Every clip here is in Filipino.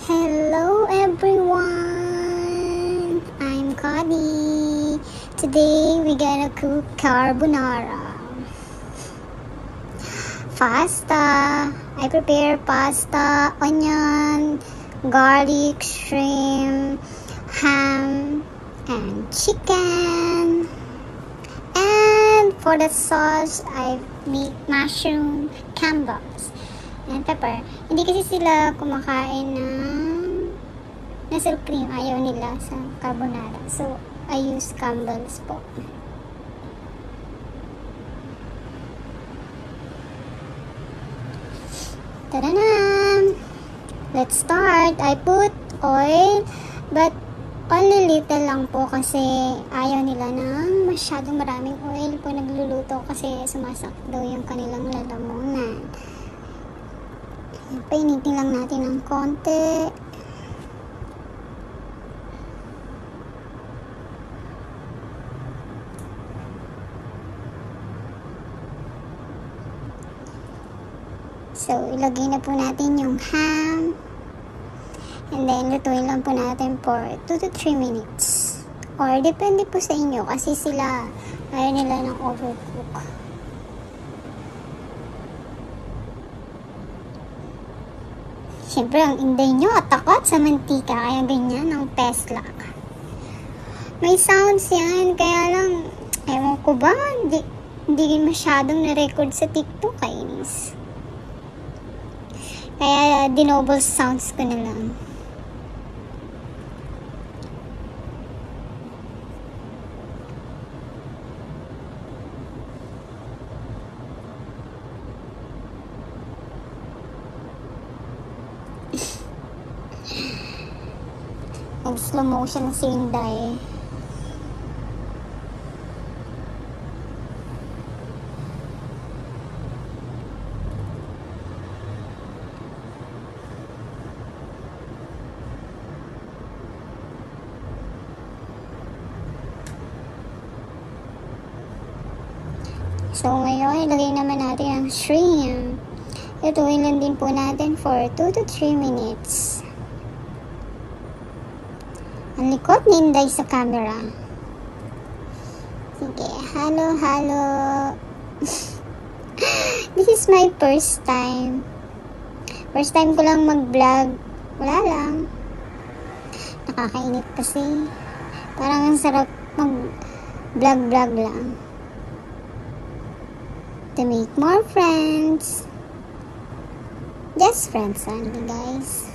Hello everyone! I'm Cody. Today we're gonna cook carbonara. Pasta. I prepare pasta, onion, garlic, shrimp, ham, and chicken. And for the sauce, I make mushroom campbells and pepper. Hindi kasi sila kumakain ng nasal cream. Ayaw nila sa carbonara. So, I use Campbell's po. Tadaan! Let's start. I put oil, but only little lang po kasi ayaw nila ng masyadong maraming oil po nagluluto kasi sumasak daw yung kanilang lalamunan. Painitin lang natin ng konti. So, ilagay na po natin yung ham. And then, lutuin lang po natin for 2 to 3 minutes. Or, depende po sa inyo kasi sila ayaw nila ng overcook. Siyempre, ang inday nyo, takot sa mantika, kaya ganyan, ang peslak. May sounds yan, kaya lang, ewan ko ba, hindi masyadong na-record sa TikTok, kainis. Kaya, dinoble sounds ko na lang. Nag-slow motion si Inday. So, ngayon, ilagay naman natin ang shrimp. Lutuin lang din po natin for 2 to 3 minutes. Ang likot ni Inday sa camera. Sige, halo. This is my first time. First time ko lang mag-vlog. Wala lang. Nakakainit kasi. Parang ang sarap mag-vlog lang. To make more friends. Just friends only, guys.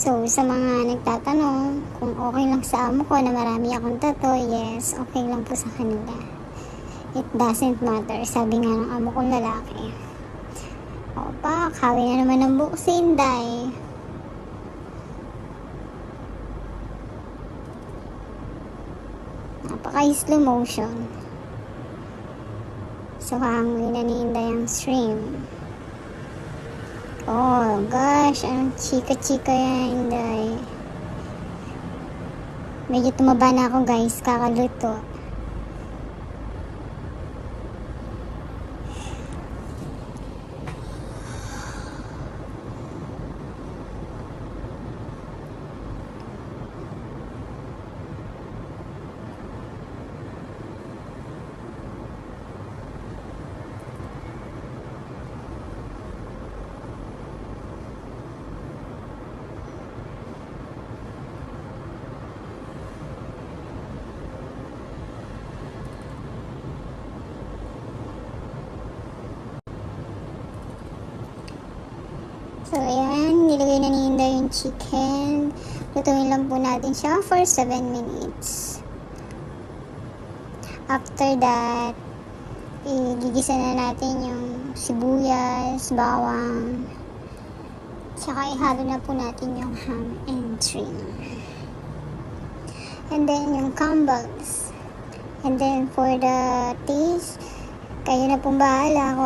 So, sa mga nagtatanong kung okay lang sa amo ko na marami akong tato, yes, okay lang po sa kanila. It doesn't matter. Sabi nga ng amo ko lalaki. Opa, kawi na naman ng buhok si Inday. Napaka-slow motion. So, hangoy na ni Inday ang shrimp. Oh gosh, anong chika-chika yan, Inday. Medyo tumaba na ako, guys, kakaluto. So, ayan, nilagay na ni Inday yung chicken. Lutuin lang po natin siya for 7 minutes. After that, igigisa na natin yung sibuyas, bawang, tsaka ihalo na po natin yung ham and shrimp. And then, yung Campbell's. And then, for the taste, kayo na pong bahala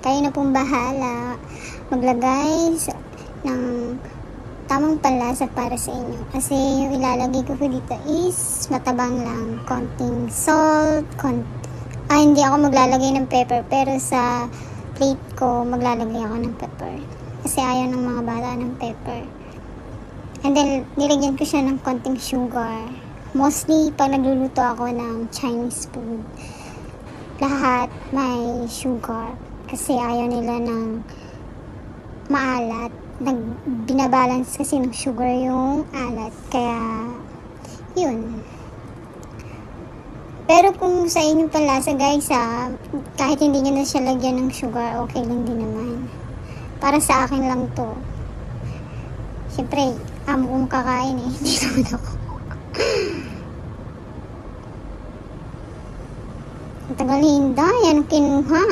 kayo na pong bahala maglagay ng tamang panlasa para sa inyo. Kasi yung ilalagay ko dito is matabang lang. Konting salt, hindi ako maglalagay ng pepper, pero sa plate ko, maglalagay ako ng pepper. Kasi ayaw ng mga bata ng pepper. And then, nilagyan ko siya ng konting sugar. Mostly, pag nagluluto ako ng Chinese food, lahat may sugar. Kasi ayaw nila ng maalat. Binabalance kasi ng sugar yung alat. Kaya, yun. Pero kung sa inyong panlasa guys, kahit hindi nyo na siya lagyan ng sugar, okay lang din naman. Para sa akin lang to. Siyempre, amo kong kakain eh. Hindi naman ako. Ang tagal hinda, yan kinuha.